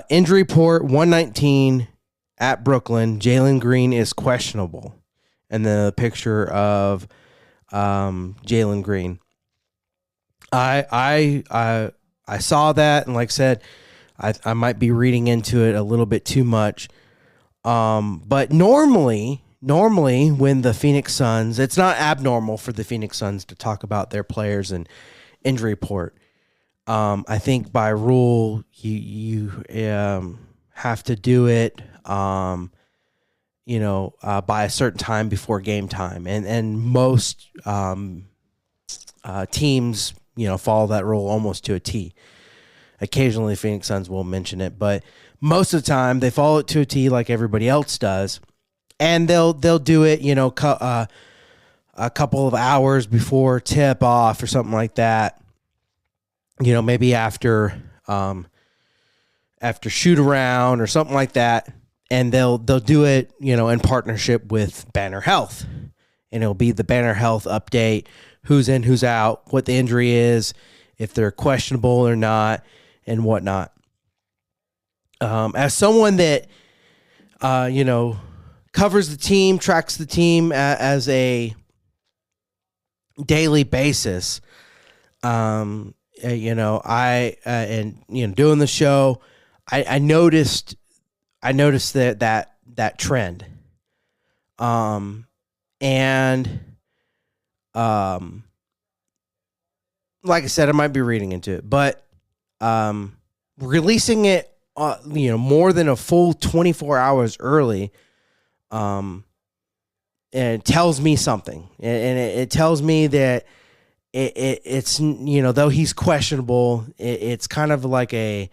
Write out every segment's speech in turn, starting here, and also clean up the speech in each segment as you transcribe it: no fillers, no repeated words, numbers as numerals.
Injury report 119 at Brooklyn. Jalen Green is questionable. And then a picture of Jalen Green. I saw that, and like I said, I might be reading into it a little bit too much. But normally when the Phoenix Suns, it's not abnormal for the Phoenix Suns to talk about their players and injury report. I think by rule you have to do it, by a certain time before game time, and most teams follow that rule almost to a T. Occasionally, Phoenix Suns will mention it, but most of the time they follow it to a T like everybody else does, and they'll do it, a couple of hours before tip off or something like that. Maybe after shoot around or something like that, and they'll do it, in partnership with Banner Health, and it'll be the Banner Health update: who's in, who's out, what the injury is, if they're questionable or not, and whatnot. As someone that, covers the team, tracks the team as a daily basis, doing the show, I noticed that trend. Like I said, I might be reading into it, but releasing it, more than a full 24 hours early, and it tells me something, and it tells me that it's though he's questionable, it's kind of like a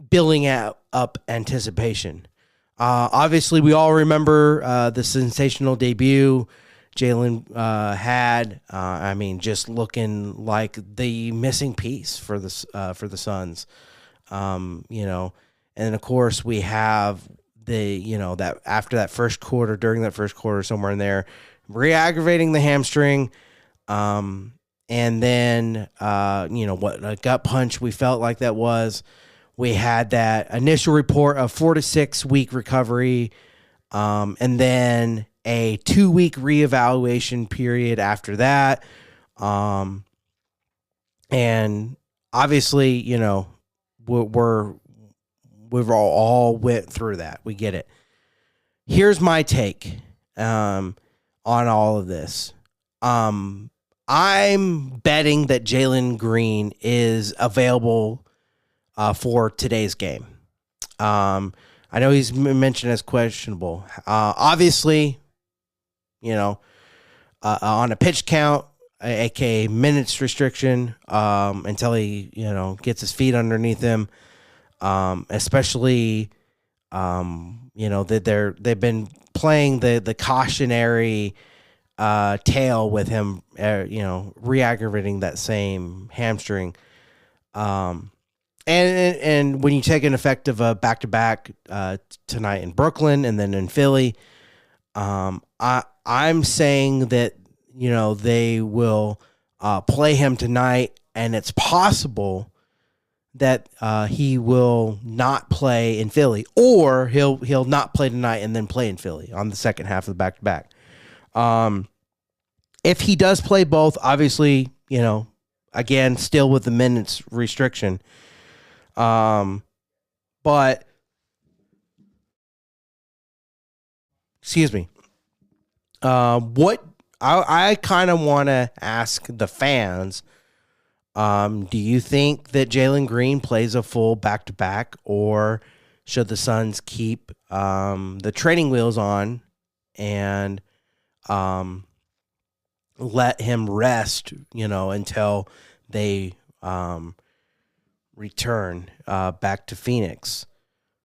building up anticipation. Obviously, we all remember the sensational debut Jalen had. Just looking like the missing piece for the Suns. And of course we have that after that first quarter, during that first quarter, somewhere in there, re-aggravating the hamstring. And then, what a gut punch we felt like that was. We had that initial report of 4 to 6 week recovery, and then a 2-week reevaluation period after that. And obviously, we've all went through that. We get it. Here's my take on all of this. I'm betting that Jalen Green is available for today's game. I know he's mentioned as questionable. Obviously, on a pitch count, aka minutes restriction, until he, gets his feet underneath him. Especially, that they've been playing the cautionary tail with him, re-aggravating that same hamstring. And when you take an effect of a back-to-back tonight in Brooklyn and then in Philly, I'm saying that, they will play him tonight, and it's possible that he will not play in Philly, or he'll not play tonight and then play in Philly on the second half of the back-to-back. If he does play both, obviously, again, still with the minutes restriction. But excuse me. What I kind of want to ask the fans, do you think that Jalen Green plays a full back-to-back, or should the Suns keep the training wheels on and let him rest, until they return back to Phoenix?